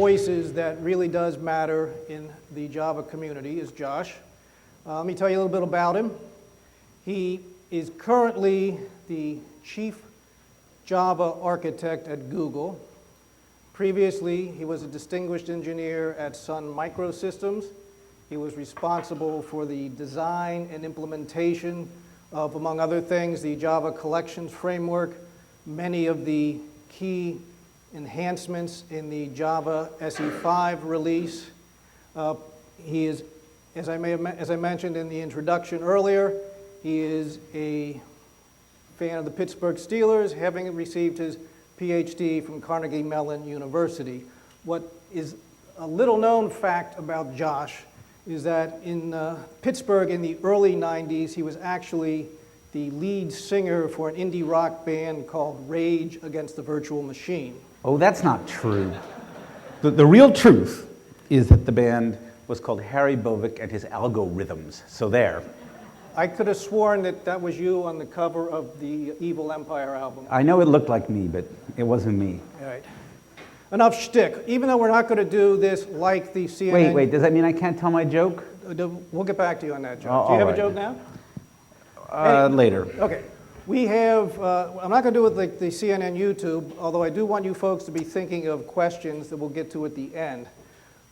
voices that really does matter in the Java community is Josh. Let me tell you a little bit about him. He is currently the Chief Java Architect at Google. Previously, he was a distinguished engineer at Sun Microsystems. He was responsible for the design and implementation of, among other things, the Java Collections Framework, many of the key enhancements in the Java SE5 release. He is, as I mentioned in the introduction earlier, he is a fan of the Pittsburgh Steelers, having received his PhD from Carnegie Mellon University. What is a little known fact about Josh is that in Pittsburgh in the early 90s, he was actually the lead singer for an indie rock band called Rage Against the Virtual Machine. Oh, that's not true. The real truth is that the band was called Harry Bovick and his Algorithms. So there. I could have sworn that that was you on the cover of the Evil Empire album. I know it looked like me, but it wasn't me. All right. Enough shtick. Even though we're not going to do this like the CNN... Wait, does that mean I can't tell my joke? We'll get back to you on that joke. Oh, do you have right. a joke now? Later. Okay. We have, I'm not going to do it like the CNN YouTube, although I do want you folks to be thinking of questions that we'll get to at the end.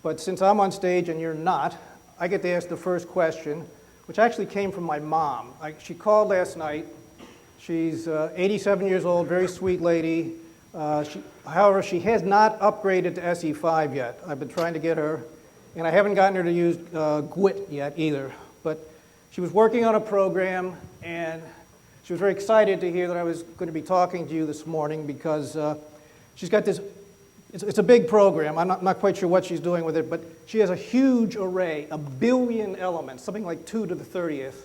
But since I'm on stage and you're not, I get to ask the first question, which actually came from my mom. She called last night. She's 87 years old, very sweet lady. However, she has not upgraded to SE5 yet. I've been trying to get her, and I haven't gotten her to use GWT yet either. But she was working on a program, and she was very excited to hear that I was going to be talking to you this morning because she's got this, it's a big program. I'm not quite sure what she's doing with it, but she has a huge array, 1 billion elements, something like 2 to the 30th.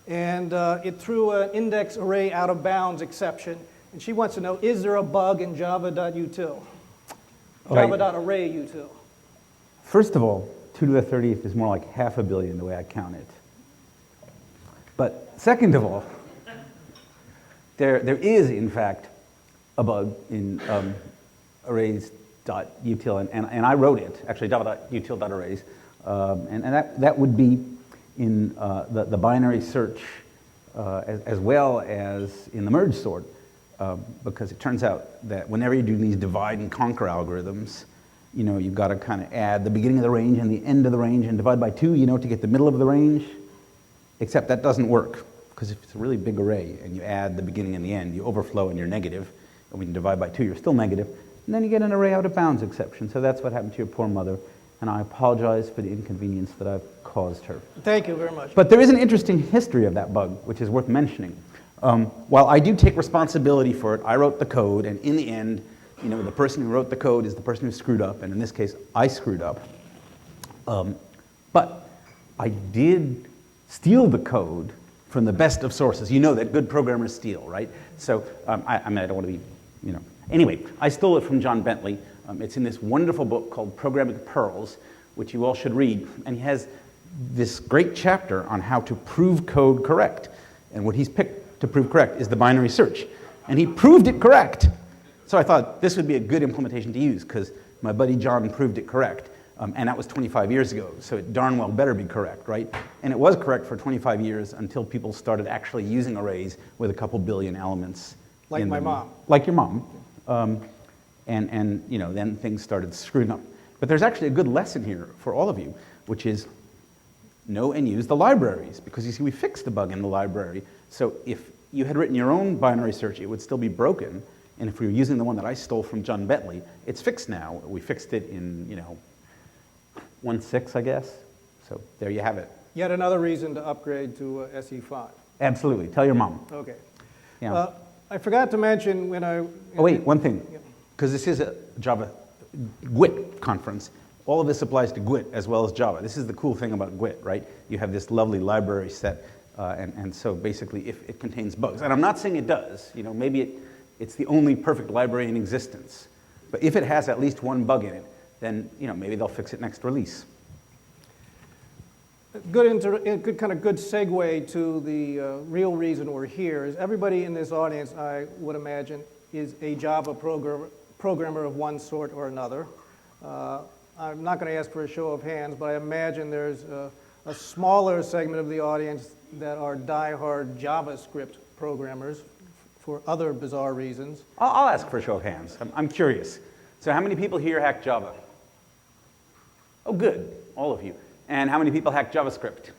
And it threw an index array out of bounds exception. And she wants to know, is there a bug in java.util? Java.array.util. First of all, 2 to the 30th is more like 500 million the way I count it. But second of all, there is, in fact, a bug in arrays.util, and I wrote it, actually, java.util.arrays, and that would be in the binary search as well as in the merge sort, because it turns out that whenever you do these divide and conquer algorithms, you know, you've got to kind of add the beginning of the range and the end of the range and divide by 2, you know, to get the middle of the range, except that doesn't work, because if it's a really big array and you add the beginning and the end, you overflow and you're negative, and when you divide by 2, you're still negative, and then you get an array out of bounds exception. So that's what happened to your poor mother, and I apologize for the inconvenience that I've caused her. Thank you very much. But there is an interesting history of that bug, which is worth mentioning. While I do take responsibility for it, I wrote the code, and in the end, you know, the person who wrote the code is the person who screwed up, and in this case, I screwed up. But I did steal the code from the best of sources. You know that good programmers steal, right? So I mean, I don't want to be, you know. Anyway, I stole it from John Bentley. It's in this wonderful book called Programming Pearls, which you all should read. And he has this great chapter on how to prove code correct. And what he's picked to prove correct is the binary search. And he proved it correct. So I thought this would be a good implementation to use, because my buddy John proved it correct. And that was 25 years ago, so it darn well better be correct, right? And it was correct for 25 years until people started actually using arrays with a couple billion elements. Like my mom. Like your mom. And you know, then things started screwing up. But there's actually a good lesson here for all of you, which is know and use the libraries, because you see, we fixed the bug in the library. So if you had written your own binary search, it would still be broken. And if we were using the one that I stole from John Bentley, it's fixed now. We fixed it in, you know, 1.6, I guess. So there you have it. Yet another reason to upgrade to SE5. Absolutely. Tell your mom. Okay. Yeah. I forgot to mention when I... Oh, wait, one thing. Because this is a Java GWT conference. All of this applies to GWT as well as Java. This is the cool thing about GWT, right? You have this lovely library set, and so basically if it contains bugs. And I'm not saying it does. You know, maybe it's the only perfect library in existence. But if it has at least one bug in it, then, you know, maybe they'll fix it next release. Good segue to the real reason we're here is everybody in this audience, I would imagine, is a Java programmer of one sort or another. I'm not going to ask for a show of hands, but I imagine there's a smaller segment of the audience that are die-hard JavaScript programmers for other bizarre reasons. I'll ask for a show of hands. I'm curious. So how many people here hack Java? Oh, good. All of you. And how many people hack JavaScript?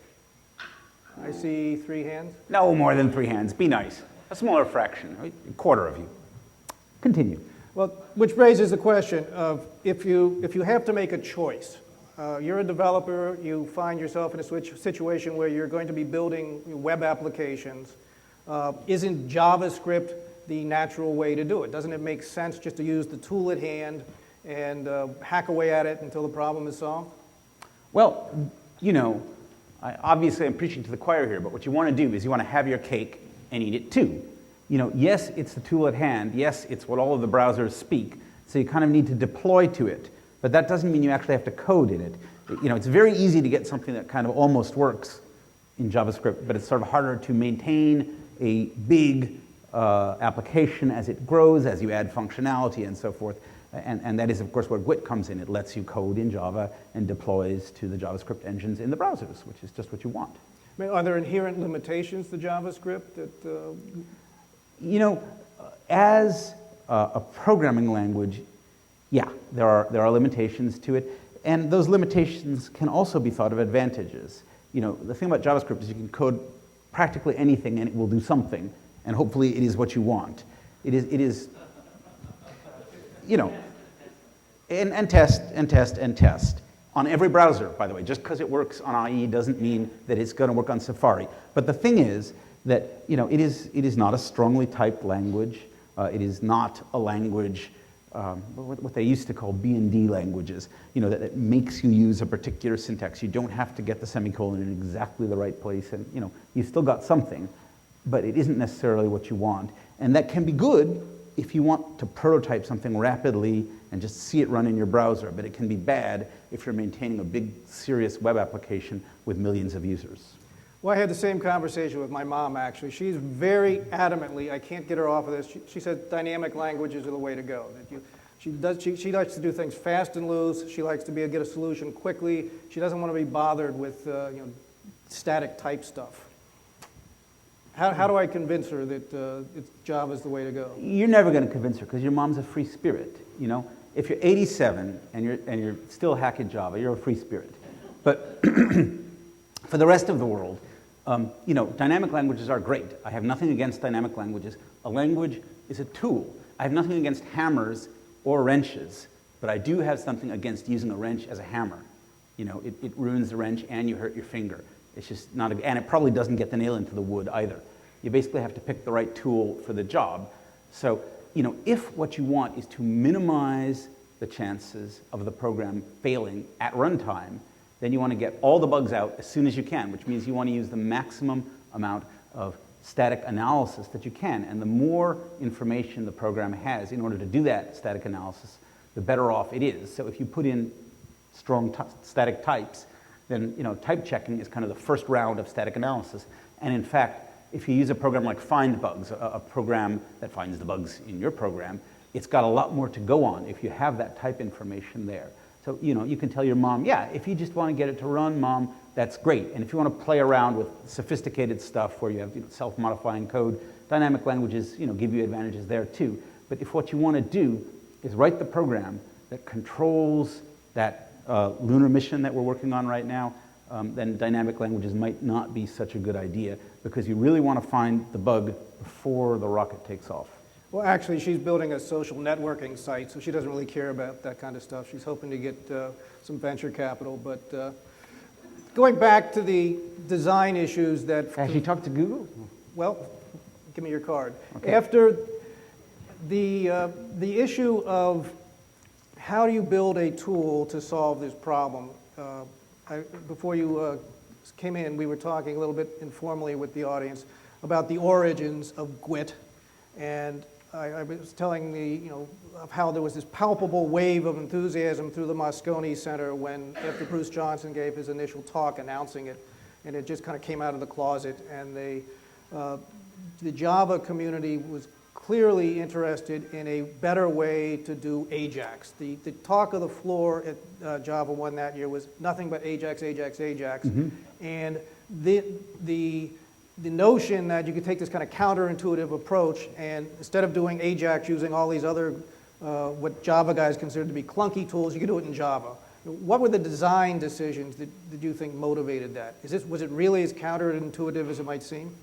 I see 3 hands. No more than 3 hands. Be nice. A smaller fraction, right? A quarter of you. Continue. Well, which raises the question of if you have to make a choice, you're a developer, you find yourself in a situation where you're going to be building web applications, isn't JavaScript the natural way to do it? Doesn't it make sense just to use the tool at hand and hack away at it until the problem is solved? Well, you know, obviously I'm preaching to the choir here, but what you want to do is you want to have your cake and eat it too. You know, yes, it's the tool at hand. Yes, it's what all of the browsers speak. So you kind of need to deploy to it. But that doesn't mean you actually have to code in it. You know, it's very easy to get something that kind of almost works in JavaScript, but it's sort of harder to maintain a big application as it grows, as you add functionality and so forth. And that is, of course, where GWT comes in. It lets you code in Java and deploys to the JavaScript engines in the browsers, which is just what you want. I mean, are there inherent limitations to JavaScript that... You know, as a programming language, yeah, there are limitations to it, and those limitations can also be thought of advantages. You know, the thing about JavaScript is you can code practically anything and it will do something, and hopefully it is what you want. It is, you know, and test, and test, and test. On every browser, by the way. Just because it works on IE doesn't mean that it's going to work on Safari. But the thing is that, you know, it is not a strongly typed language. It is not a language, what they used to call B&D languages, you know, that makes you use a particular syntax. You don't have to get the semicolon in exactly the right place, and, you know, you've still got something, but it isn't necessarily what you want. And that can be good if you want to prototype something rapidly and just see it run in your browser, but it can be bad if you're maintaining a big, serious web application with millions of users. Well, I had the same conversation with my mom, actually. She's very adamantly, I can't get her off of this, she says dynamic languages are the way to go. That she likes to do things fast and loose. She likes to get a solution quickly. She doesn't want to be bothered with you know, static type stuff. How do I convince her that Java's the way to go? You're never going to convince her because your mom's a free spirit, you know? If you're 87 and you're still hacking Java, you're a free spirit. But for the rest of the world, you know, dynamic languages are great. I have nothing against dynamic languages. A language is a tool. I have nothing against hammers or wrenches, but I do have something against using a wrench as a hammer. You know, it ruins the wrench and you hurt your finger. It's just not, and it probably doesn't get the nail into the wood either. You basically have to pick the right tool for the job. So, you know, if what you want is to minimize the chances of the program failing at runtime, then you want to get all the bugs out as soon as you can, which means you want to use the maximum amount of static analysis that you can. And the more information the program has in order to do that static analysis, the better off it is. So if you put in strong static types, then, you know, type checking is kind of the first round of static analysis. And in fact, if you use a program like FindBugs, a program that finds the bugs in your program, it's got a lot more to go on if you have that type information there. So, you know, you can tell your mom, yeah, if you just want to get it to run, Mom, that's great. And if you want to play around with sophisticated stuff where you have, you know, self-modifying code, dynamic languages, you know, give you advantages there too. But if what you want to do is write the program that controls that lunar mission that we're working on right now, then dynamic languages might not be such a good idea because you really want to find the bug before the rocket takes off. Well, actually, she's building a social networking site, so she doesn't really care about that kind of stuff. She's hoping to get some venture capital. But going back to the design issues that... Has she talked to Google? Well, give me your card. Okay. After the issue of how do you build a tool to solve this problem, before you came in, we were talking a little bit informally with the audience about the origins of GWT, and I was telling of how there was this palpable wave of enthusiasm through the Moscone Center after Bruce Johnson gave his initial talk announcing it, and it just kind of came out of the closet, and the Java community was clearly interested in a better way to do Ajax. The talk of the floor at Java 1 that year was nothing but Ajax, Ajax, Ajax. And the notion that you could take this kind of counterintuitive approach and instead of doing Ajax using all these other, what Java guys consider to be clunky tools, you could do it in Java. What were the design decisions that you think motivated that? Was it really as counterintuitive as it might seem?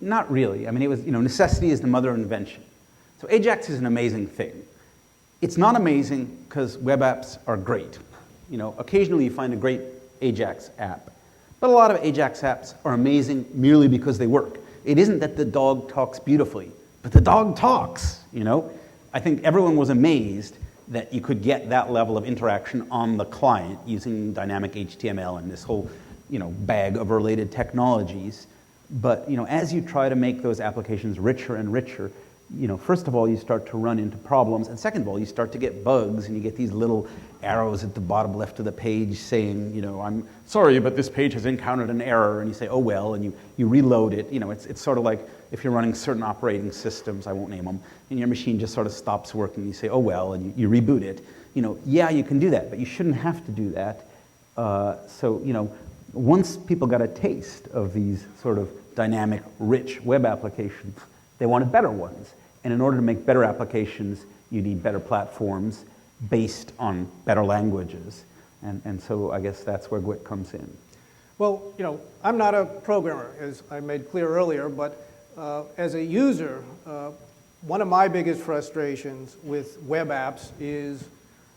Not really. I mean, it was, necessity is the mother of invention. So Ajax is an amazing thing. It's not amazing because web apps are great. Occasionally you find a great Ajax app, but a lot of Ajax apps are amazing merely because they work. It isn't that the dog talks beautifully, but the dog talks, I think everyone was amazed that you could get that level of interaction on the client using dynamic HTML and this whole, bag of related technologies. But as you try to make those applications richer and richer, first of all, you start to run into problems, and second of all, you start to get bugs, and you get these little arrows at the bottom left of the page saying, I'm sorry, but this page has encountered an error, and you say, oh well, and you reload it. It's sort of like if you're running certain operating systems, I won't name them, and your machine just sort of stops working, you say, oh well, and you reboot it. Yeah, you can do that, but you shouldn't have to do that. Once people got a taste of these sort of dynamic, rich web applications, they wanted better ones. And in order to make better applications, you need better platforms based on better languages. And so I guess that's where GWT comes in. Well, I'm not a programmer, as I made clear earlier, but as a user, one of my biggest frustrations with web apps is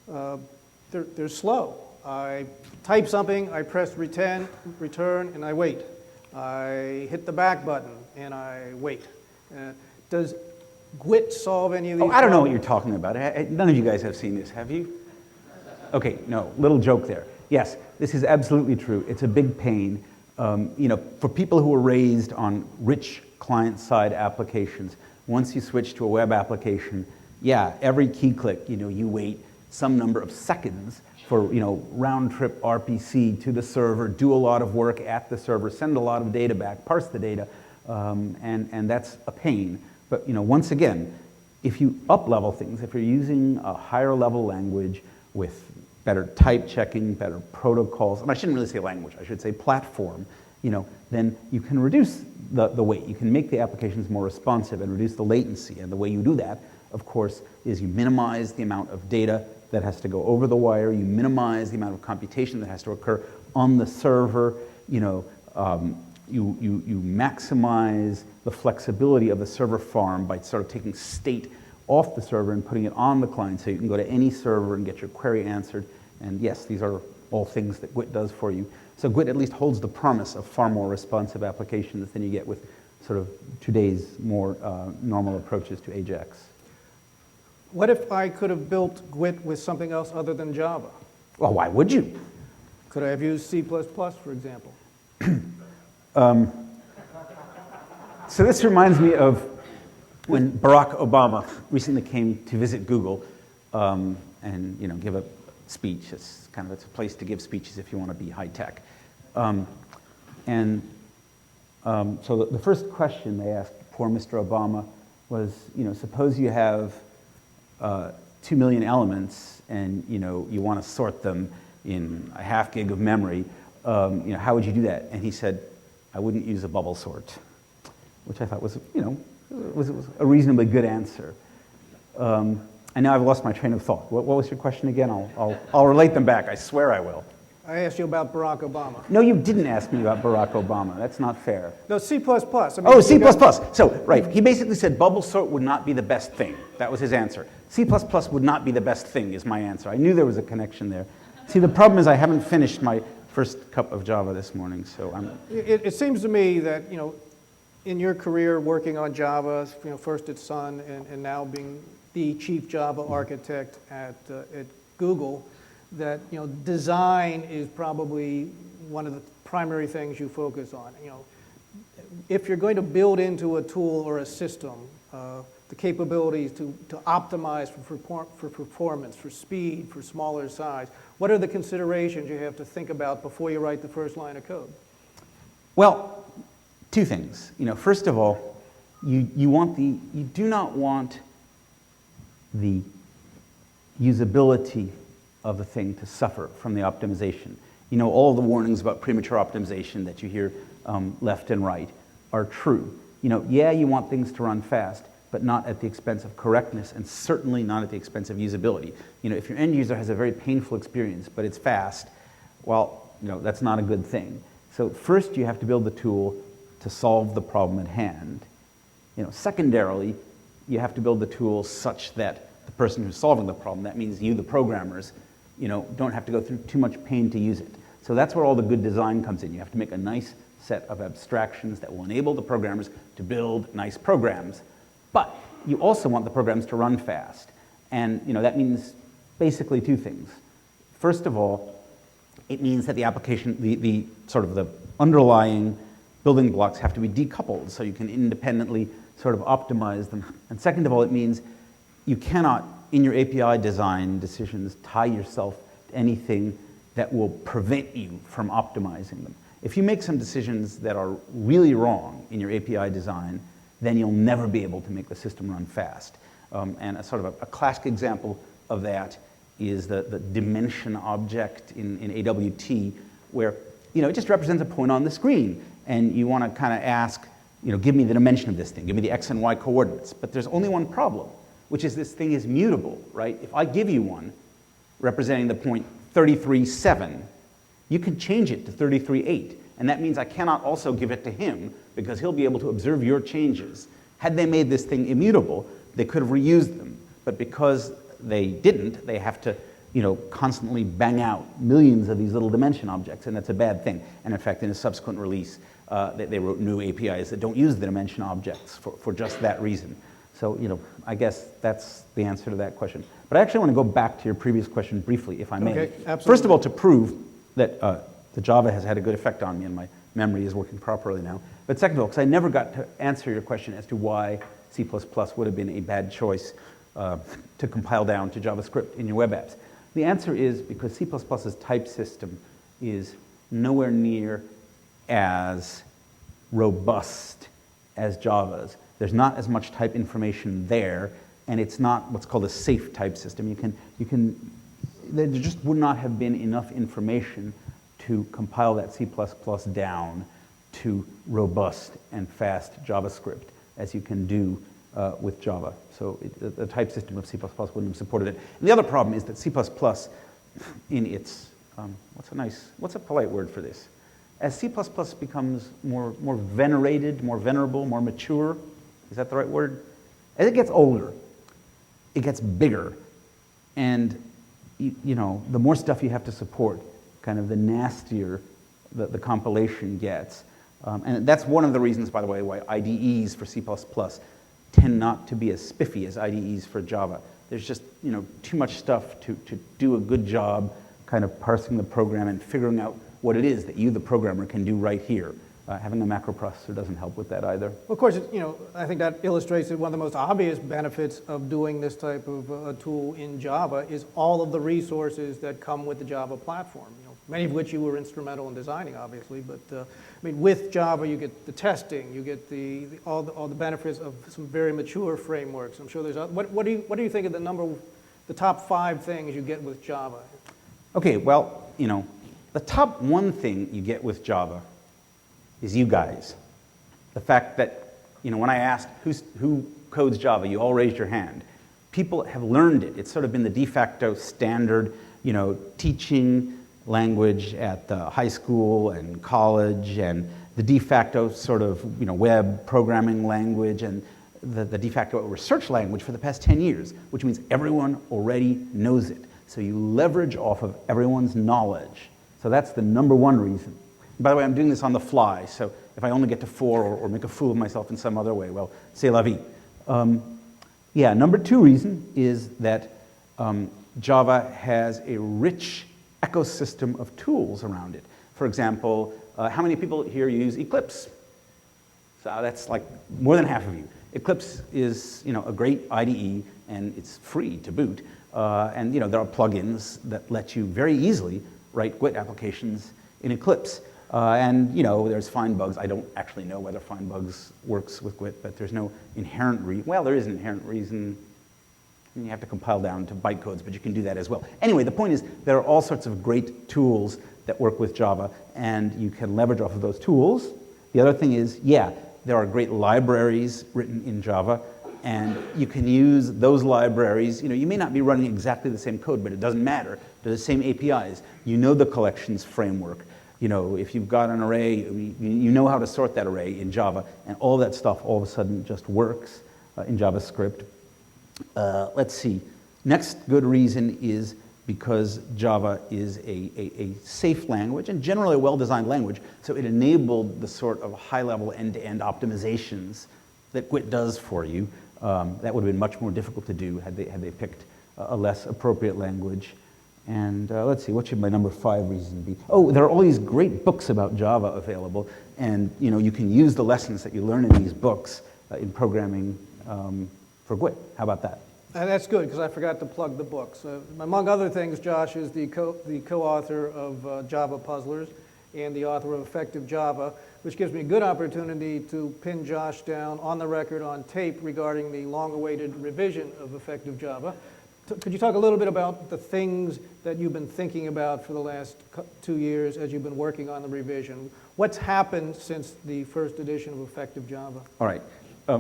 they're slow. I type something, I press return, and I wait. I hit the back button, and I wait. Does GWT solve any of these I don't know what problems? you're talking about. None of you guys have seen this, have you? Okay, no, little joke there. Yes, this is absolutely true. It's a big pain. For people who are raised on rich client-side applications, once you switch to a web application, yeah, every key click, you wait some number of seconds for round-trip RPC to the server, do a lot of work at the server, send a lot of data back, parse the data, and that's a pain. But once again, if you up-level things, if you're using a higher-level language with better type checking, better protocols, and I shouldn't really say language, I should say platform, then you can reduce the weight. You can make the applications more responsive and reduce the latency. And the way you do that, of course, is you minimize the amount of data that has to go over the wire, you minimize the amount of computation that has to occur on the server, you maximize the flexibility of the server farm by sort of taking state off the server and putting it on the client so you can go to any server and get your query answered. And yes, these are all things that GWT does for you. So GWT at least holds the promise of far more responsive applications than you get with sort of today's more normal approaches to Ajax. What if I could have built GWT with something else other than Java? Well, why would you? Could I have used C++, for example? So this reminds me of when Barack Obama recently came to visit Google and give a speech. It's a place to give speeches if you want to be high tech. So the first question they asked poor Mr. Obama was, suppose you have 2 million elements and you want to sort them in a half gig of memory, how would you do that? And he said, I wouldn't use a bubble sort, which I thought was, was a reasonably good answer. And now I've lost my train of thought. What was your question again? I'll relate them back. I swear I will. I asked you about Barack Obama. No, you didn't ask me about Barack Obama. That's not fair. No, C++. I mean, oh, C++. So, right, he basically said bubble sort would not be the best thing. That was his answer. C++ would not be the best thing is my answer. I knew there was a connection there. See, the problem is I haven't finished my first cup of Java this morning, so I'm... It seems to me that, in your career working on Java, first at Sun and now being the chief Java architect at Google, that design is probably one of the primary things you focus on. If you're going to build into a tool or a system the capabilities to optimize for performance, for speed, for smaller size, what are the considerations you have to think about before you write the first line of code? Well, two things. First of all, you do not want the usability of the thing to suffer from the optimization. You know, all the warnings about premature optimization that you hear left and right are true. You know, yeah, you want things to run fast, but not at the expense of correctness, and certainly not at the expense of usability. You know, if your end user has a very painful experience, but it's fast, well, you know, that's not a good thing. So first you have to build the tool to solve the problem at hand. You know, secondarily, you have to build the tool such that the person who's solving the problem, that means you, the programmers, you know, don't have to go through too much pain to use it. So that's where all the good design comes in. You have to make a nice set of abstractions that will enable the programmers to build nice programs. But you also want the programs to run fast. And, you know, that means basically two things. First of all, it means that the application, the sort of the underlying building blocks have to be decoupled so you can independently sort of optimize them. And second of all, it means you cannot, in your API design decisions, tie yourself to anything that will prevent you from optimizing them. If you make some decisions that are really wrong in your API design, then you'll never be able to make the system run fast. And a sort of a classic example of that is the dimension object in AWT, where, you know, it just represents a point on the screen. And you want to kind of ask, you know, give me the dimension of this thing, give me the x and y coordinates. But there's only one problem, which is this thing is mutable, right? If I give you one representing the point 33.7, you can change it to 33.8. And that means I cannot also give it to him because he'll be able to observe your changes. Had they made this thing immutable, they could have reused them. But because they didn't, they have to, you know, constantly bang out millions of these little dimension objects, and that's a bad thing. And in fact, in a subsequent release, they wrote new APIs that don't use the dimension objects for just that reason. So, you know, I guess that's the answer to that question. But I actually want to go back to your previous question briefly, if I may. Okay, absolutely. First of all, to prove that the Java has had a good effect on me and my memory is working properly now. But second of all, because I never got to answer your question as to why C++ would have been a bad choice to compile down to JavaScript in your web apps. The answer is because C++'s type system is nowhere near as robust as Java's. There's not as much type information there, and it's not what's called a safe type system. There just would not have been enough information to compile that C++ down to robust and fast JavaScript as you can do with Java. So the type system of C++ wouldn't have supported it. And the other problem is that C++ in its, what's a polite word for this? As C++ becomes more venerated, more venerable, more mature, is that the right word? As it gets older, it gets bigger, and you know, the more stuff you have to support, kind of the nastier the compilation gets. And that's one of the reasons, by the way, why IDEs for C++ tend not to be as spiffy as IDEs for Java. There's just, you know, too much stuff to do a good job kind of parsing the program and figuring out what it is that you, the programmer, can do right here. Having a macro processor doesn't help with that either. Well, of course, you know, I think that illustrates that one of the most obvious benefits of doing this type of tool in Java is all of the resources that come with the Java platform. You know, many of which you were instrumental in designing, obviously. But I mean, with Java, you get the testing, you get all the benefits of some very mature frameworks. I'm sure there's what do you think of the top 5 things you get with Java? Okay, well, you know, the top one thing you get with Java is you guys. The fact that, you know, when I asked who codes Java, you all raised your hand. People have learned it. It's sort of been the de facto standard, you know, teaching language at the high school and college, and the de facto sort of, you know, web programming language, and the de facto research language for the past 10 years, which means everyone already knows it. So you leverage off of everyone's knowledge. So that's the number one reason. By the way, I'm doing this on the fly, so if I only get to 4 or make a fool of myself in some other way, well, c'est la vie. Yeah, number 2 reason is that Java has a rich ecosystem of tools around it. For example, how many people here use Eclipse? So that's like more than half of you. Eclipse is, you know, a great IDE, and it's free to boot. And you know, there are plugins that let you very easily write GWT applications in Eclipse. And there's find bugs. I don't actually know whether find bugs works with GWT, but there's no inherent reason. Well, there is an inherent reason. You have to compile down to bytecodes, but you can do that as well. Anyway, the point is there are all sorts of great tools that work with Java, and you can leverage off of those tools. The other thing is, yeah, there are great libraries written in Java, and you can use those libraries. You may not be running exactly the same code, but it doesn't matter. They're the same APIs. You know the collections framework. If you've got an array, you know how to sort that array in Java, and all that stuff all of a sudden just works in JavaScript. Let's see. Next good reason is because Java is a safe language and generally a well-designed language, so it enabled the sort of high-level end-to-end optimizations that GWT does for you. That would have been much more difficult to do had they picked a less appropriate language. And let's see, what should my number 5 reason be? Oh, there are all these great books about Java available, and you can use the lessons that you learn in these books in programming for GWT. How about that? That's good, because I forgot to plug the books. Among other things, Josh is the co-author of Java Puzzlers and the author of Effective Java, which gives me a good opportunity to pin Josh down on the record on tape regarding the long-awaited revision of Effective Java. Could you talk a little bit about the things that you've been thinking about for the last 2 years as you've been working on the revision? What's happened since the first edition of Effective Java? All right.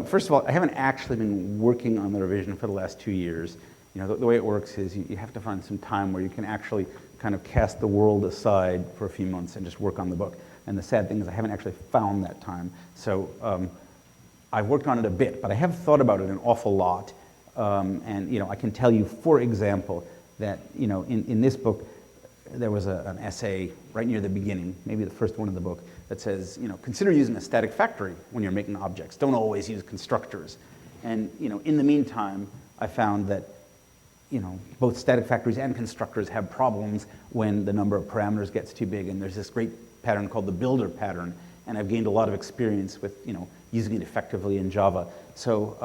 First of all, I haven't actually been working on the revision for the last 2 years. The way it works is you have to find some time where you can actually kind of cast the world aside for a few months and just work on the book. And the sad thing is I haven't actually found that time. So I've worked on it a bit, but I have thought about it an awful lot. And I can tell you, for example, that in this book there was an essay right near the beginning, maybe the first one in the book, that says, consider using a static factory when you're making objects. Don't always use constructors. And in the meantime, I found that both static factories and constructors have problems when the number of parameters gets too big. And there's this great pattern called the builder pattern, and I've gained a lot of experience with using it effectively in Java. So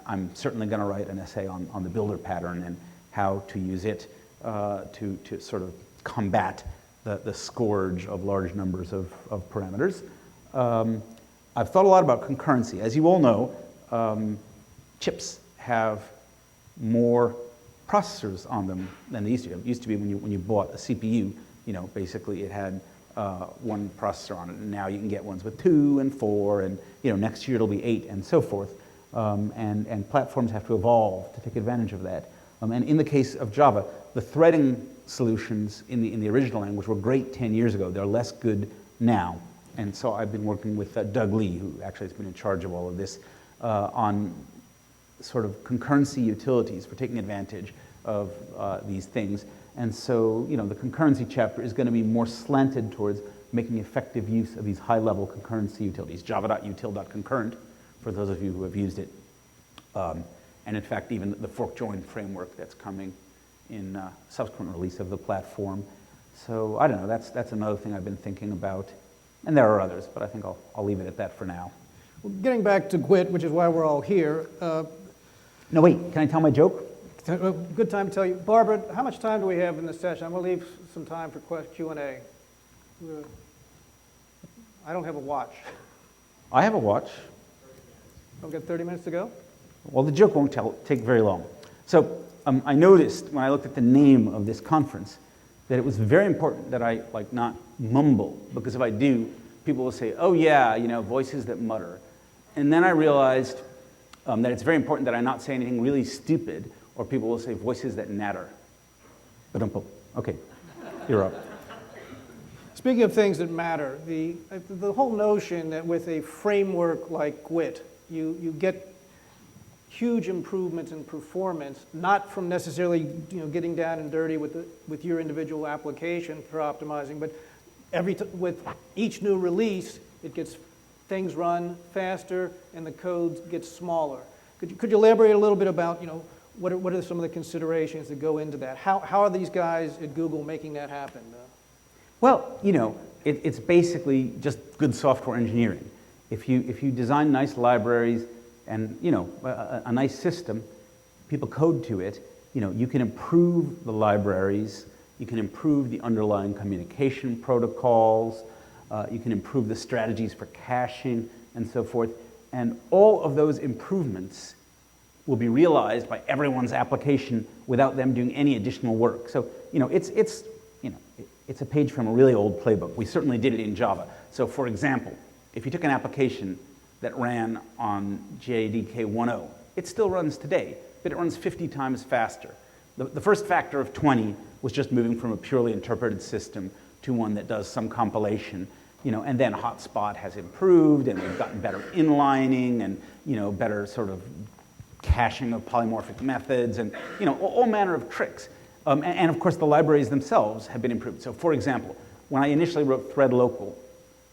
I'm certainly going to write an essay on the builder pattern and how to use it to sort of combat the scourge of large numbers of parameters. I've thought a lot about concurrency. As you all know, chips have more processors on them than they used to. It used to be when you bought a CPU, basically it had one processor on it, and now you can get ones with 2 and 4, and next year it'll be 8 and so forth. And platforms have to evolve to take advantage of that. And in the case of Java, the threading solutions in the original language were great 10 years ago. They're less good now. And so I've been working with Doug Lee, who actually has been in charge of all of this, on sort of concurrency utilities for taking advantage of these things. And so, the concurrency chapter is going to be more slanted towards making effective use of these high-level concurrency utilities, java.util.concurrent, for those of you who have used it. And in fact, even the fork join framework that's coming in subsequent release of the platform. So I don't know, that's another thing I've been thinking about. And there are others, but I think I'll leave it at that for now. Well, getting back to GWT, which is why we're all here. No, wait, can I tell my joke? Good time to tell you. Barbara, how much time do we have in this session? I'm going to leave some time for Q&A. I don't have a watch. I have a watch. I've got 30 minutes to go? Well, the joke won't take very long. So I noticed when I looked at the name of this conference that it was very important that I not mumble, because if I do, people will say, oh yeah, voices that mutter. And then I realized that it's very important that I not say anything really stupid, or people will say voices that natter. Okay, you're up. Speaking of things that matter, the whole notion that with a framework like GWT, you get huge improvements in performance, not from necessarily getting down and dirty with your individual application for optimizing, but with each new release, things run faster and the code gets smaller. Could you elaborate a little bit about what are some of the considerations that go into that? How are these guys at Google making that happen? Well, it's basically just good software engineering. If you design nice libraries and a nice system, people code to it, you can improve the libraries, you can improve the underlying communication protocols, You can improve the strategies for caching and so forth. And all of those improvements will be realized by everyone's application without them doing any additional work. So, it's a page from a really old playbook. We certainly did it in Java. So, for example, if you took an application that ran on JDK 1.0, it still runs today, but it runs 50 times faster. The first factor of 20 was just moving from a purely interpreted system to one that does some compilation, and then Hotspot has improved, and we've gotten better inlining and, better sort of caching of polymorphic methods and, all manner of tricks. And of course, the libraries themselves have been improved. So for example, when I initially wrote thread local,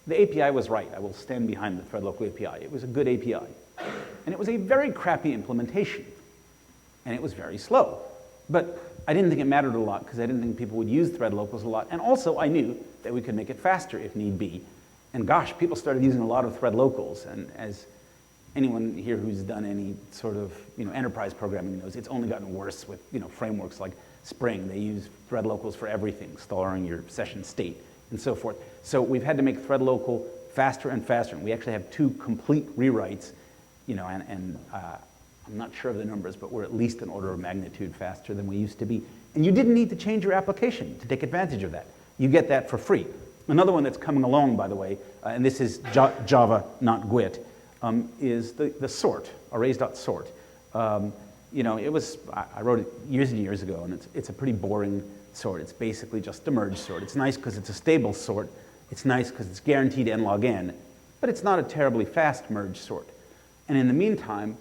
the API was right. I will stand behind the thread local API. It was a good API. And it was a very crappy implementation. And it was very slow. But I didn't think it mattered a lot because I didn't think people would use thread locals a lot. And also I knew that we could make it faster if need be. And gosh, people started using a lot of thread locals. And as anyone here who's done any sort of enterprise programming knows, it's only gotten worse with frameworks like Spring. They use thread locals for everything, storing your session state and so forth. So we've had to make thread local faster and faster. And we actually have 2 complete rewrites, I'm not sure of the numbers, but we're at least an order of magnitude faster than we used to be. And you didn't need to change your application to take advantage of that. You get that for free. Another one that's coming along, by the way, and this is Java, not GWT, is the sort, arrays.sort. I wrote it years and years ago, and it's a pretty boring sort. It's basically just a merge sort. It's nice because it's a stable sort. It's nice because it's guaranteed n log n, but it's not a terribly fast merge sort. And in the meantime,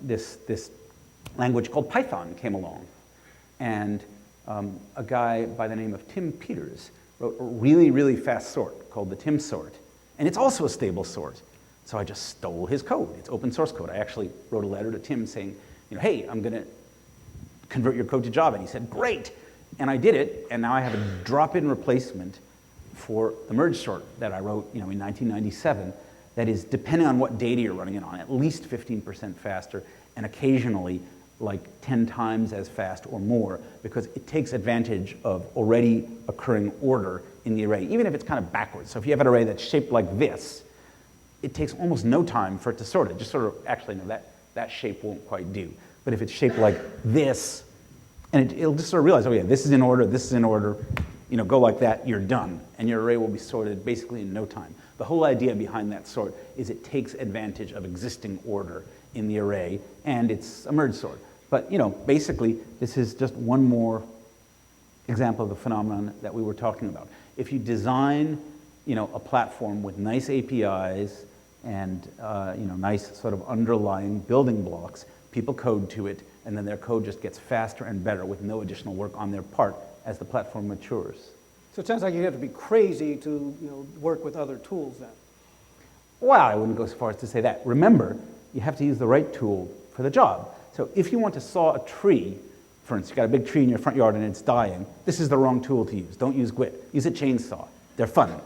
this language called Python came along, and a guy by the name of Tim Peters wrote a really, really fast sort called the Tim sort, and it's also a stable sort. So I just stole his code. It's open source code. I actually wrote a letter to Tim saying, hey, I'm going to convert your code to Java. And he said, great. And I did it, and now I have a drop-in replacement for the merge sort that I wrote in 1997 that is, depending on what data you're running it on, at least 15% faster, and occasionally like 10 times as fast or more, because it takes advantage of already occurring order in the array, even if it's kind of backwards. So if you have an array that's shaped like this, it takes almost no time for it to sort it. Just sort of, actually, no, that shape won't quite do. But if it's shaped like this, and it'll just sort of realize, oh yeah, this is in order, go like that, you're done. And your array will be sorted basically in no time. The whole idea behind that sort is it takes advantage of existing order in the array, and it's a merge sort. But basically, this is just one more example of the phenomenon that we were talking about. If you design a platform with nice APIs and nice sort of underlying building blocks, people code to it, and then their code just gets faster and better with no additional work on their part as the platform matures. So it sounds like you have to be crazy to work with other tools then. Well, I wouldn't go so far as to say that. Remember, you have to use the right tool for the job. So if you want to saw a tree, for instance, you've got a big tree in your front yard and it's dying, this is the wrong tool to use. Don't use GWT. Use a chainsaw. They're fun,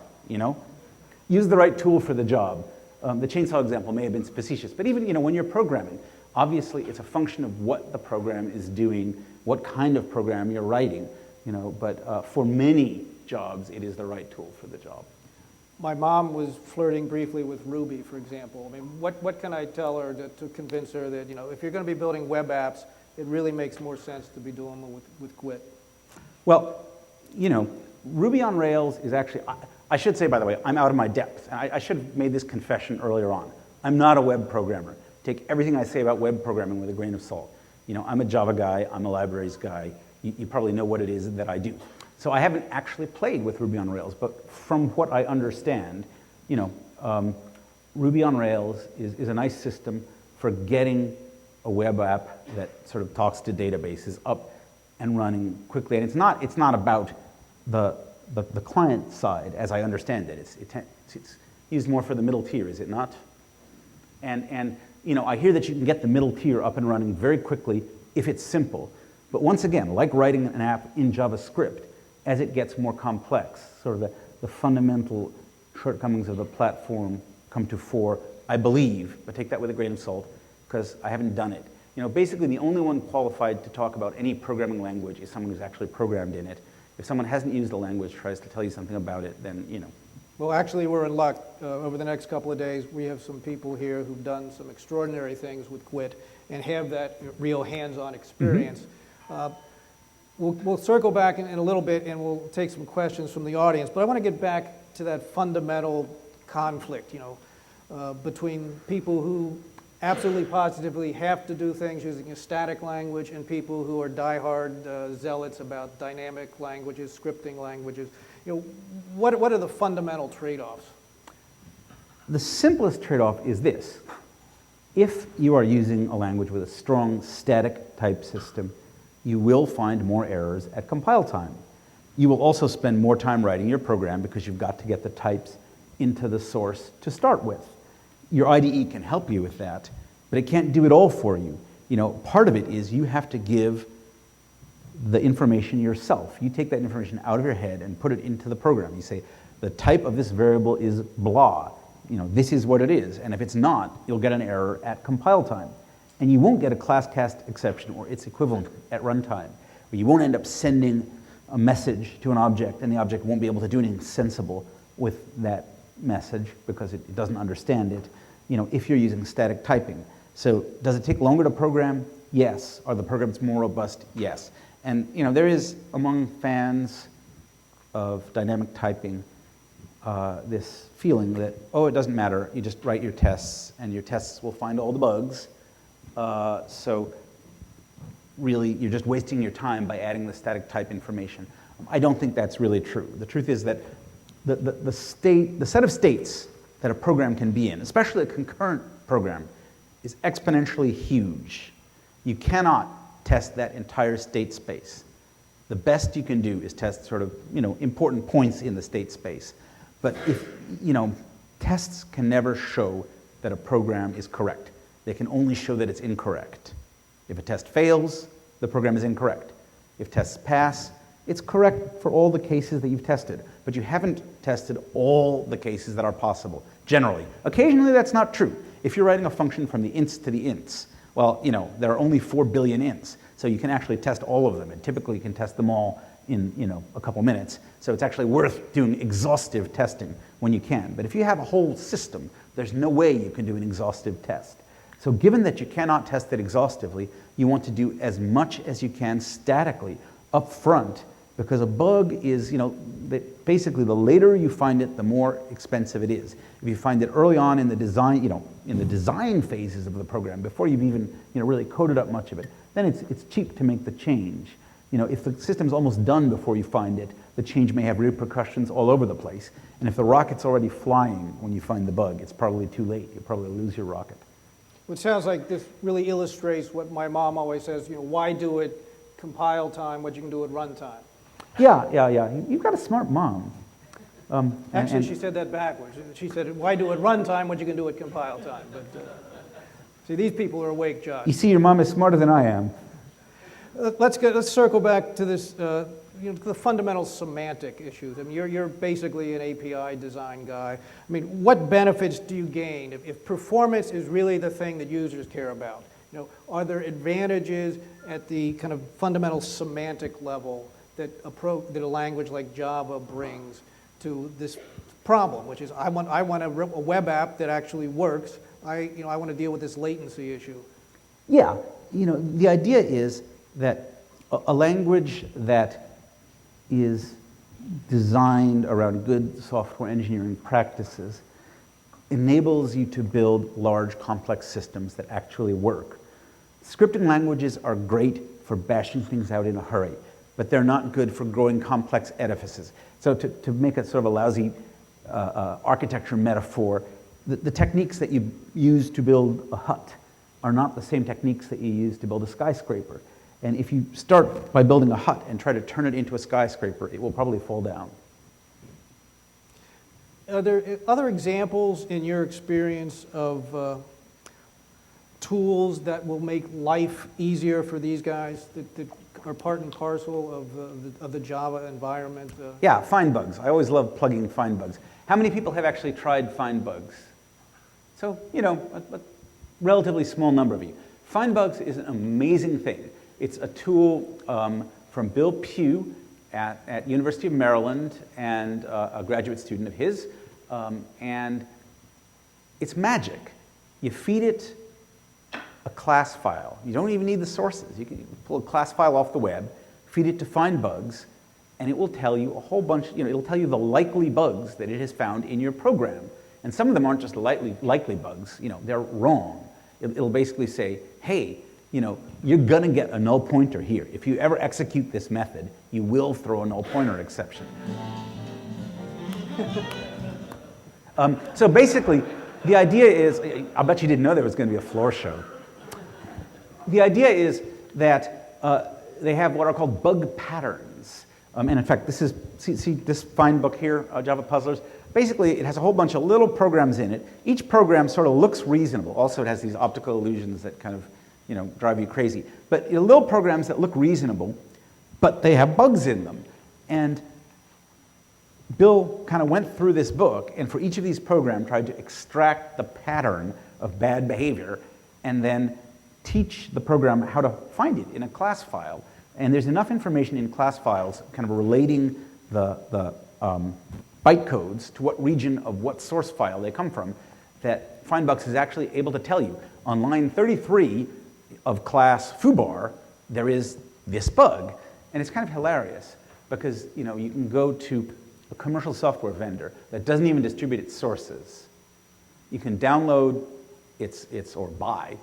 Use the right tool for the job. The chainsaw example may have been facetious, but even when you're programming, obviously it's a function of what the program is doing, what kind of program you're writing, but for many jobs, it is the right tool for the job. My mom was flirting briefly with Ruby, for example. I mean, what can I tell her to convince her that, if you're going to be building web apps, it really makes more sense to be doing them with GWT? Well, Ruby on Rails is actually, I should say, by the way, I'm out of my depth. And I should have made this confession earlier on. I'm not a web programmer. Take everything I say about web programming with a grain of salt. I'm a Java guy, I'm a libraries guy. You probably know what it is that I do. So I haven't actually played with Ruby on Rails, but from what I understand, Ruby on Rails is a nice system for getting a web app that sort of talks to databases up and running quickly. And it's not about the client side, as I understand it. It's used more for the middle tier, is it not? And I hear that you can get the middle tier up and running very quickly if it's simple. But once again, like writing an app in JavaScript, as it gets more complex, sort of the fundamental shortcomings of the platform come to fore, I believe, but take that with a grain of salt, because I haven't done it. Basically the only one qualified to talk about any programming language is someone who's actually programmed in it. If someone hasn't used the language, tries to tell you something about it, then, Well, actually, we're in luck. Over the next couple of days, we have some people here who've done some extraordinary things with Quit and have that real hands-on experience. We'll circle back in a little bit and we'll take some questions from the audience, but I want to get back to that fundamental conflict, between people who absolutely positively have to do things using a static language and people who are diehard zealots about dynamic languages, scripting languages. What are the fundamental trade-offs? The simplest trade-off is this. If you are using a language with a strong static type system, you will find more errors at compile time. You will also spend more time writing your program because you've got to get the types into the source to start with. Your IDE can help you with that, but it can't do it all for you. Part of it is you have to give the information yourself. You take that information out of your head and put it into the program. You say, the type of this variable is blah. This is what it is. And if it's not, you'll get an error at compile time. And you won't get a class cast exception or its equivalent at runtime. But you won't end up sending a message to an object and the object won't be able to do anything sensible with that message because it doesn't understand it, if you're using static typing. So does it take longer to program? Yes. Are the programs more robust? Yes. And there is, among fans of dynamic typing, this feeling that, it doesn't matter, you just write your tests and your tests will find all the bugs. So really, you're just wasting your time by adding the static type information. I don't think that's really true. The truth is that the set of states that a program can be in, especially a concurrent program, is exponentially huge. You cannot test that entire state space. The best you can do is test sort of, important points in the state space. But if, tests can never show that a program is correct. They can only show that it's incorrect. If a test fails, the program is incorrect. If tests pass, it's correct for all the cases that you've tested, but you haven't tested all the cases that are possible, generally. Occasionally, that's not true. If you're writing a function from the ints to the ints, well, there are only 4 billion ints, so you can actually test all of them, and typically you can test them all in, a couple minutes. So it's actually worth doing exhaustive testing when you can. But if you have a whole system, there's no way you can do an exhaustive test. So given that you cannot test it exhaustively, you want to do as much as you can statically up front, because a bug is, basically the later you find it, the more expensive it is. If you find it early on in the design, in the design phases of the program, before you've even, really coded up much of it, then it's cheap to make the change. If the system's almost done before you find it, the change may have repercussions all over the place. And if the rocket's already flying when you find the bug, it's probably too late. You'll probably lose your rocket. It sounds like this really illustrates what my mom always says, why do it compile time when you can do it runtime? Yeah. You've got a smart mom. Actually, she said that backwards. She said, why do it runtime when you can do it compile time? But see, these people are awake, Josh. You see, your mom is smarter than I am. Let's circle back to this, the fundamental semantic issues. I mean, you're basically an API design guy. I mean, what benefits do you gain if performance is really the thing that users care about? Are there advantages at the kind of fundamental semantic level that a language like Java brings to this problem, which is I want a web app that actually works. I want to deal with this latency issue. Yeah, the idea is that a language that is designed around good software engineering practices enables you to build large, complex systems that actually work. Scripting languages are great for bashing things out in a hurry, but they're not good for growing complex edifices. So to make a sort of a lousy architecture metaphor, the techniques that you use to build a hut are not the same techniques that you use to build a skyscraper. And if you start by building a hut and try to turn it into a skyscraper, it will probably fall down. Are there other examples in your experience of tools that will make life easier for these guys that are part and parcel of the Java environment? Yeah, find bugs. I always love plugging find bugs. How many people have actually tried find bugs? So, a relatively small number of you. Find bugs is an amazing thing. It's a tool from Bill Pugh at University of Maryland and a graduate student of his. And it's magic. You feed it a class file. You don't even need the sources. You can pull a class file off the web, feed it to find bugs, and it will tell you a whole bunch, it'll tell you the likely bugs that it has found in your program. And some of them aren't just likely bugs, they're wrong. It'll basically say, hey, you're gonna get a null pointer here. If you ever execute this method, you will throw a null pointer exception. So basically, the idea is, I bet you didn't know there was gonna be a floor show. The idea is that they have what are called bug patterns. And in fact, this is, see this fine book here, Java Puzzlers? Basically, it has a whole bunch of little programs in it. Each program sort of looks reasonable. Also, it has these optical illusions that kind of, drive you crazy. But little programs that look reasonable, but they have bugs in them. And Bill kind of went through this book, and for each of these programs, tried to extract the pattern of bad behavior, and then teach the program how to find it in a class file. And there's enough information in class files kind of relating the bytecodes to what region of what source file they come from that Findbugs is actually able to tell you. On line 33 of class foobar, there is this bug. And it's kind of hilarious because you can go to a commercial software vendor that doesn't even distribute its sources. You can download or buy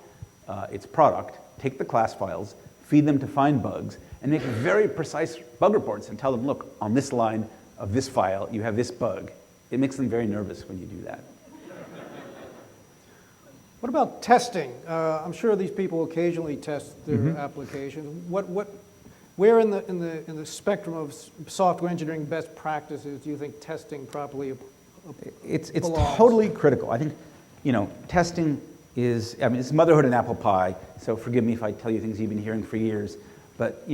its product, take the class files, feed them to find bugs, and make very precise bug reports and tell them, look, on this line of this file, you have this bug. It makes them very nervous when you do that. What about testing? I'm sure these people occasionally test their applications. Where in the spectrum of software engineering best practices do you think testing properly It's belongs? totally critical. I think, testing is, it's motherhood and apple pie, so forgive me if I tell you things you've been hearing for years, but,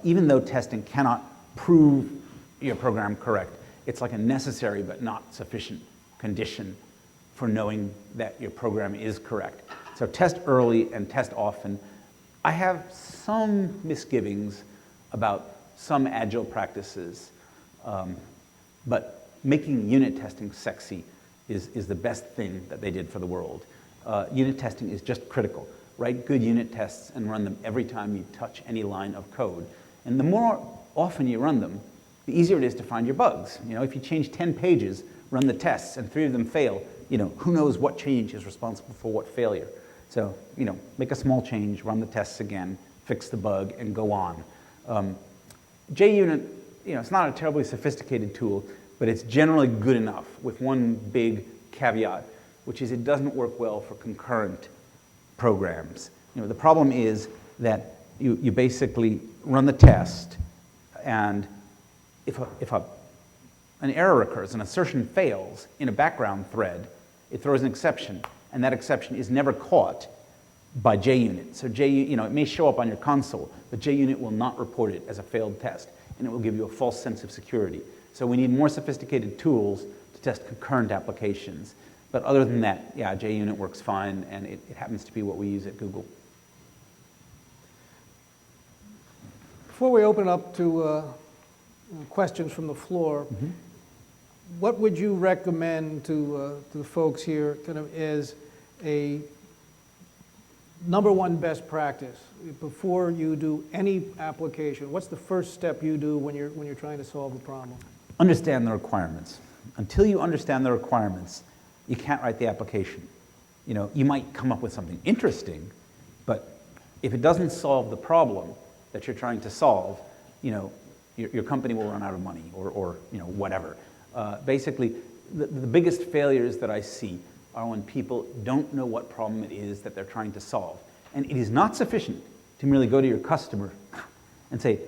even though testing cannot prove your program correct, it's like a necessary but not sufficient condition for knowing that your program is correct. So test early and test often. I have some misgivings about some agile practices, but making unit testing sexy is the best thing that they did for the world. Unit testing is just critical. Write good unit tests and run them every time you touch any line of code. And the more often you run them, the easier it is to find your bugs. If you change 10 pages, run the tests, and 3 of them fail, who knows what change is responsible for what failure. So, make a small change, run the tests again, fix the bug, and go on. JUnit, it's not a terribly sophisticated tool, but it's generally good enough with one big caveat, which is it doesn't work well for concurrent programs. The problem is that you basically run the test, and if an error occurs, an assertion fails in a background thread, it throws an exception, and that exception is never caught by JUnit. So it may show up on your console, but JUnit will not report it as a failed test, and it will give you a false sense of security. So we need more sophisticated tools to test concurrent applications. But other than that, yeah, JUnit works fine, and it happens to be what we use at Google. Before we open up to questions from the floor, what would you recommend to the folks here kind of as a #1 best practice before you do any application? What's the first step you do when you're trying to solve a problem? Understand the requirements. Until you understand the requirements, you can't write the application. You might come up with something interesting, but if it doesn't solve the problem that you're trying to solve, your company will run out of money or whatever. Basically, the biggest failures that I see are when people don't know what problem it is that they're trying to solve. And it is not sufficient to merely go to your customer and say,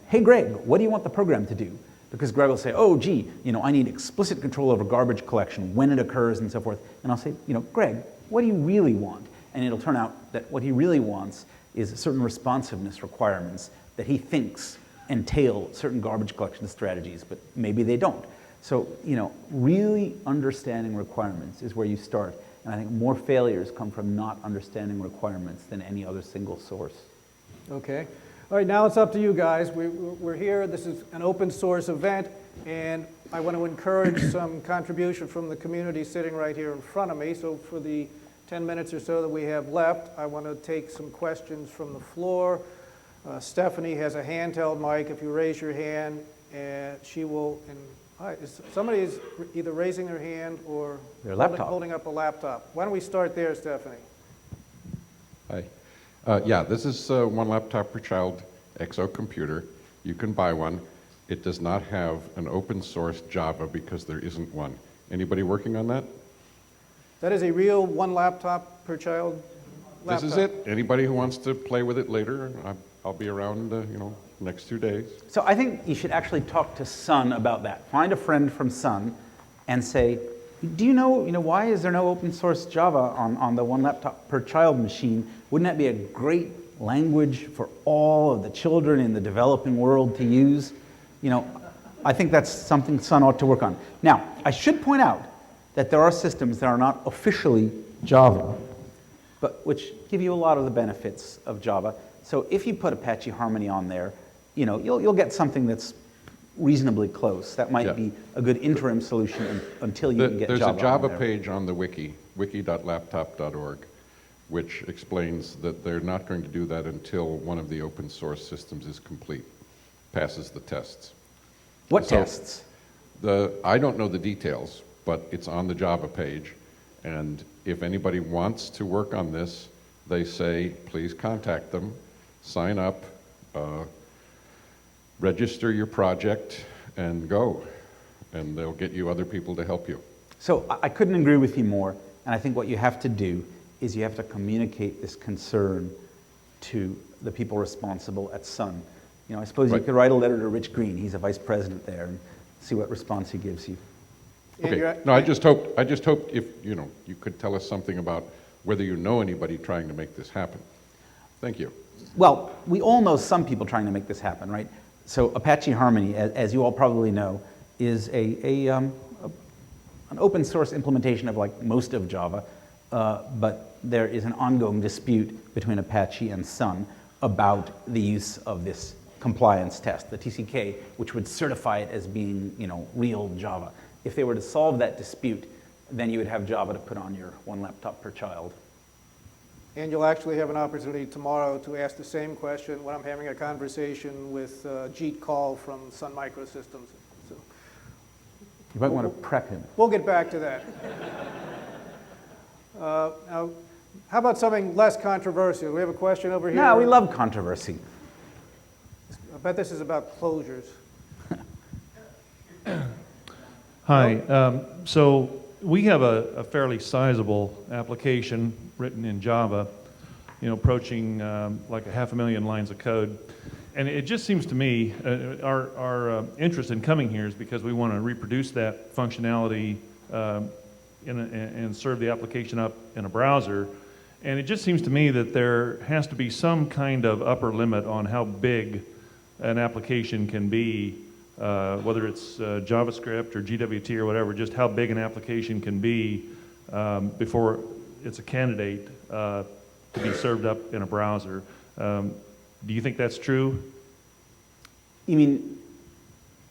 hey, Greg, what do you want the program to do? Because Greg will say, oh, gee, I need explicit control over garbage collection, when it occurs, and so forth. And I'll say, Greg, what do you really want? And it'll turn out that what he really wants is certain responsiveness requirements that he thinks entail certain garbage collection strategies, but maybe they don't. So, really understanding requirements is where you start. And I think more failures come from not understanding requirements than any other single source. Okay. All right, now it's up to you guys. We're here. This is an open source event. And I want to encourage some contribution from the community sitting right here in front of me. So for the 10 minutes or so that we have left, I want to take some questions from the floor. Stephanie has a handheld mic. If you raise your hand, and she will, somebody is either raising their hand or their laptop. Holding up a laptop. Why don't we start there, Stephanie? Hi. Yeah, this is one laptop per child XO computer. You can buy one. It does not have an open source Java because there isn't one. Anybody working on that? That is a real one laptop per child laptop. This is it. Anybody who wants to play with it later, I'll be around, next 2 days. So I think you should actually talk to Sun about that. Find a friend from Sun and say, do you know, why is there no open source Java on the one laptop per child machine? Wouldn't that be a great language for all of the children in the developing world to use? I think that's something Sun ought to work on. Now, I should point out that there are systems that are not officially Java, but which give you a lot of the benefits of Java. So if you put Apache Harmony on there, you'll get something that's reasonably close. That might be a good interim solution until you can get Java on there. There's a Java page on the wiki, wiki.laptop.org, which explains that they're not going to do that until one of the open source systems is complete, passes the tests. What tests? I don't know the details, but it's on the Java page, and if anybody wants to work on this, they say, please contact them, sign up, register your project, and go. And they'll get you other people to help you. So I couldn't agree with you more, and I think what you have to do is you have to communicate this concern to the people responsible at Sun. I suppose you could write a letter to Rich Green, he's a vice president there, and see what response he gives you. Okay. No, I just hoped if you could tell us something about whether you know anybody trying to make this happen. Thank you. Well, we all know some people trying to make this happen, right? So Apache Harmony, as you all probably know, is an open source implementation of like most of Java, but there is an ongoing dispute between Apache and Sun about the use of this compliance test, the TCK, which would certify it as being, real Java. If they were to solve that dispute, then you would have Java to put on your one laptop per child. And you'll actually have an opportunity tomorrow to ask the same question when I'm having a conversation with Jeet Kaul from Sun Microsystems. So you might want to prep him. We'll get back to that. Now, how about something less controversial? We have a question over here. No, we love controversy. I bet this is about closures. Hi. So we have a fairly sizable application written in Java, approaching like 500,000 lines of code. And it just seems to me, our interest in coming here is because we want to reproduce that functionality and serve the application up in a browser. And it just seems to me that there has to be some kind of upper limit on how big an application can be, whether it's JavaScript or GWT or whatever, just how big an application can be before it's a candidate to be served up in a browser. Do you think that's true? You mean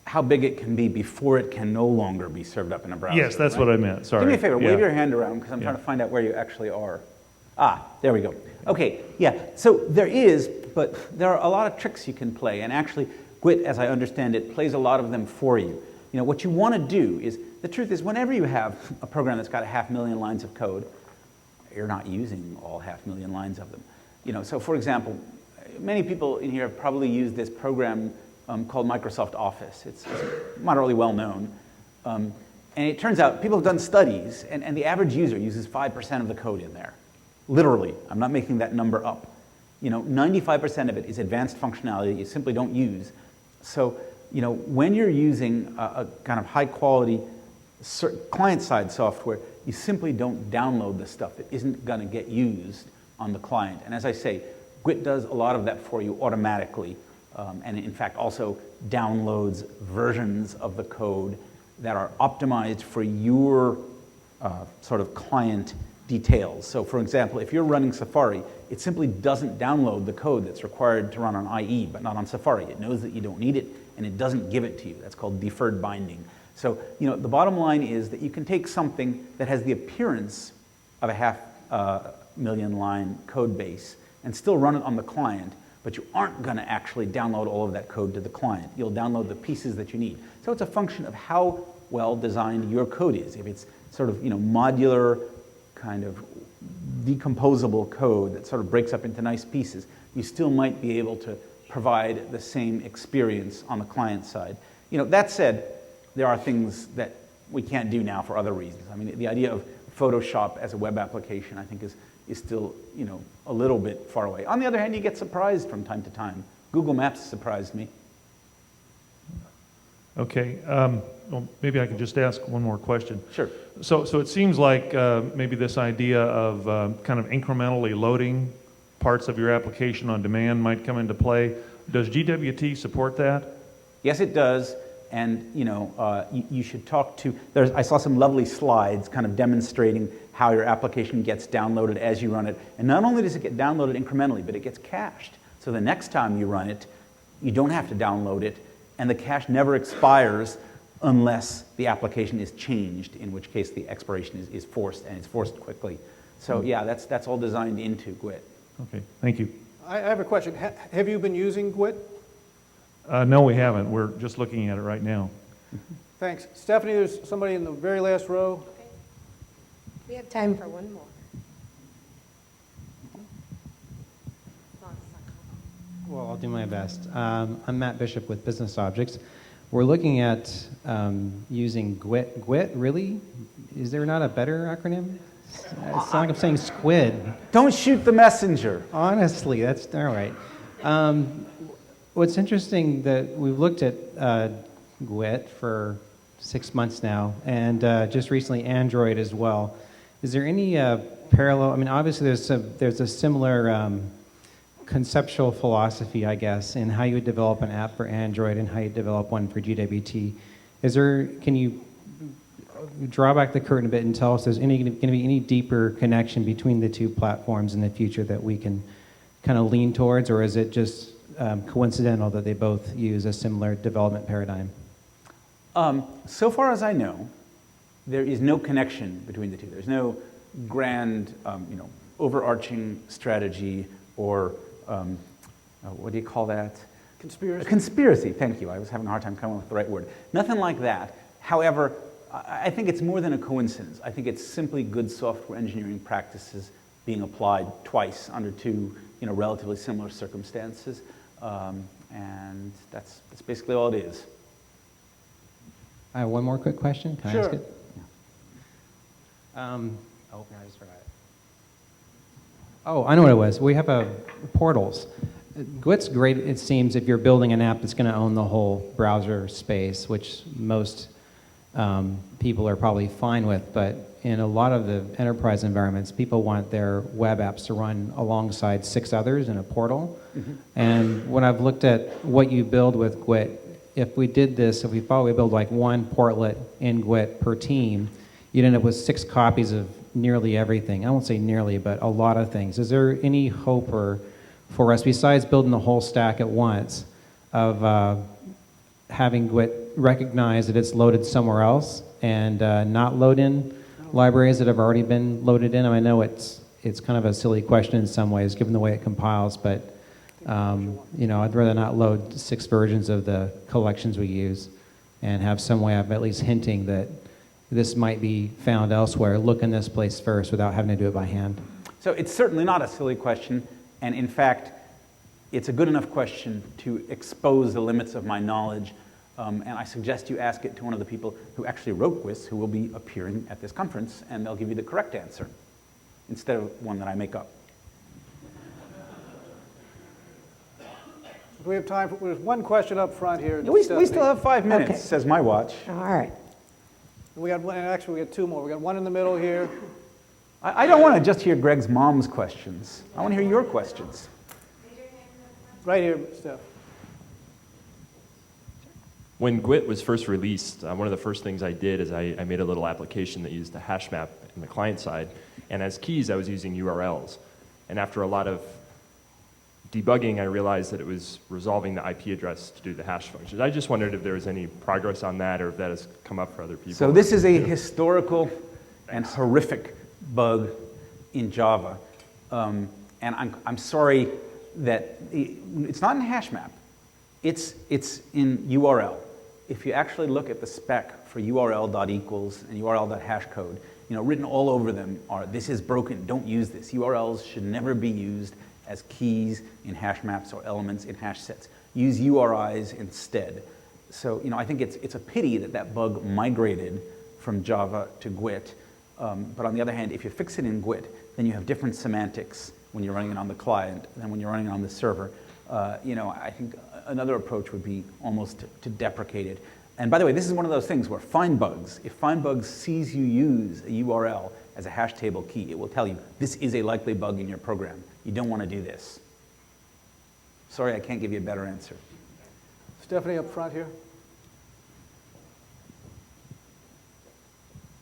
how big it can be before it can no longer be served up in a browser? Yes, that's what I meant. Sorry. Do me a favor, Yeah. wave your hand around because I'm trying to find out where you actually are. Ah, there we go. Okay, yeah, so there is, but there are a lot of tricks you can play, and actually GWT, as I understand it, plays a lot of them for you. What you want to do is, the truth is, whenever you have a program that's got 500,000 lines of code, you're not using all 500,000 lines of them. So for example, many people in here have probably used this program called Microsoft Office. It's moderately well known. And it turns out people have done studies, and the average user uses 5% of the code in there. Literally, I'm not making that number up. 95% of it is advanced functionality that you simply don't use. So, when you're using a kind of high quality client-side software, you simply don't download the stuff that isn't going to get used on the client. And as I say, GWT does a lot of that for you automatically, and in fact also downloads versions of the code that are optimized for your sort of client details. So for example, if you're running Safari, it simply doesn't download the code that's required to run on IE, but not on Safari. It knows that you don't need it, and it doesn't give it to you. That's called deferred binding. So, you know, the bottom line is that you can take something that has the appearance of a 500,000 line code base and still run it on the client, but you aren't going to actually download all of that code to the client. You'll download the pieces that you need. So it's a function of how well designed your code is. If it's sort of, you know, modular, kind of decomposable code that sort of breaks up into nice pieces, you still might be able to provide the same experience on the client side. You know, that said, there are things that we can't do now for other reasons. I mean, the idea of Photoshop as a web application, I think, is still, you know, a little bit far away. On the other hand, you get surprised from time to time. Google Maps surprised me. Okay, well, maybe I can just ask one more question. Sure. So it seems like maybe this idea of kind of incrementally loading parts of your application on demand might come into play. Does GWT support that? Yes, it does. And, you know, you should talk to, I saw some lovely slides kind of demonstrating how your application gets downloaded as you run it. And not only does it get downloaded incrementally, but it gets cached. So the next time you run it, you don't have to download it, and the cache never expires unless the application is changed, in which case the expiration is forced, and it's forced quickly. So yeah, that's all designed into GWT. Okay, thank you. I have a question. Have you been using GWT? No, we haven't. We're just looking at it right now. Thanks. Stephanie, there's somebody in the very last row. Okay. We have time for one more. Well, I'll do my best. I'm Matt Bishop with Business Objects. We're looking at using GWT. GWT, really? Is there not a better acronym? It's like I'm saying squid. Don't shoot the messenger. Honestly, that's all right. What's interesting that we've looked at GWT for 6 months now, and just recently Android as well. Is there any parallel? I mean, obviously there's a similar conceptual philosophy, I guess, in how you would develop an app for Android and how you develop one for GWT. Can you draw back the curtain a bit and tell us if there's going to be any deeper connection between the two platforms in the future that we can kind of lean towards, or is it just coincidental that they both use a similar development paradigm? So far as I know, there is no connection between the two. There's no grand, you know, overarching strategy or what do you call that? Conspiracy. A conspiracy, thank you. I was having a hard time coming up with the right word. Nothing like that. However, I think it's more than a coincidence. I think it's simply good software engineering practices being applied twice under two, you know, relatively similar circumstances. And that's basically all it is. I have one more quick question. Can I ask it? Yeah. Oh, I just forgot it. Oh, I know what it was. We have portals. GWT's great, it seems, if you're building an app that's going to own the whole browser space, which most people are probably fine with, but in a lot of the enterprise environments, people want their web apps to run alongside 6 others in a portal. Mm-hmm. And when I've looked at what you build with GWT, if we did this, if we thought we build like one portlet in GWT per team, you'd end up with 6 copies of nearly everything. I won't say nearly, but a lot of things. Is there any hope for us, besides building the whole stack at once, of having GWT recognize that it's loaded somewhere else and not load in libraries that have already been loaded in? I mean, I know it's kind of a silly question in some ways, given the way it compiles, but you know, I'd rather not load 6 versions of the collections we use and have some way of at least hinting that this might be found elsewhere. Look in this place first without having to do it by hand. So it's certainly not a silly question, and in fact, it's a good enough question to expose the limits of my knowledge, and I suggest you ask it to one of the people who actually wrote GWT, who will be appearing at this conference, and they'll give you the correct answer, instead of one that I make up. Do we have time there's one question up front here. We still have 5 minutes, Okay. says my watch. All right. We got one, and actually we got 2 more. We got one in the middle here. I don't want to just hear Greg's mom's questions. I want to hear your questions. Right here, Steph. When GWT was first released, one of the first things I did is I made a little application that used a hash map in the client side, and as keys I was using URLs. And after a lot of debugging, I realized that it was resolving the IP address to do the hash functions. I just wondered if there was any progress on that or if that has come up for other people. So this is a historical and horrific bug in Java. And I'm sorry that it's not in hash map. It's in URL. If you actually look at the spec for URL.equals and URL.hashcode, written all over them are, this is broken, don't use this. URLs should never be used as keys in hash maps or elements in hash sets. Use URIs instead. So, I think it's a pity that bug migrated from Java to GWT. But on the other hand, if you fix it in GWT, then you have different semantics when you're running it on the client than when you're running it on the server. I think another approach would be almost to deprecate it. And by the way, this is one of those things where find bugs, if find bugs sees you use a URL as a hash table key, it will tell you, this is a likely bug in your program. You don't want to do this. Sorry, I can't give you a better answer. Stephanie up front here.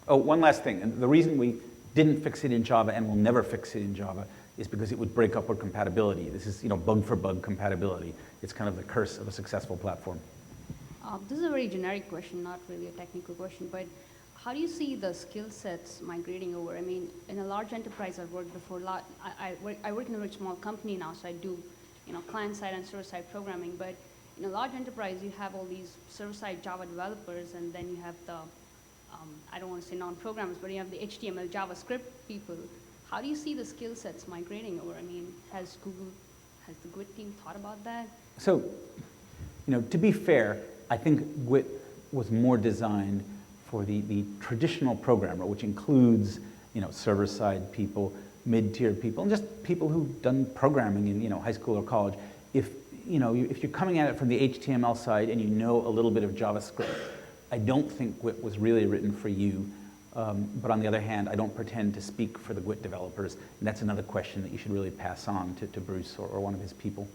Oh, one last thing. And the reason we didn't fix it in Java and will never fix it in Java is because it would break upward compatibility. This is, bug for bug compatibility. It's kind of the curse of a successful platform. This is a very generic question, not really a technical question, but how do you see the skill sets migrating over? I mean, in a large enterprise I've worked before, I work in a very small company now, so I do, client-side and server-side programming, but in a large enterprise you have all these server-side Java developers, and then you have the, I don't want to say non-programmers, but you have the HTML, JavaScript people. How do you see the skill sets migrating over? I mean, has the GWT team thought about that? So, to be fair, I think GWT was more designed for the traditional programmer, which includes, server-side people, mid-tier people, and just people who've done programming in, high school or college. If you're coming at it from the HTML side and you know a little bit of JavaScript, I don't think GWT was really written for you. But on the other hand, I don't pretend to speak for the GWT developers, and that's another question that you should really pass on to Bruce or one of his people.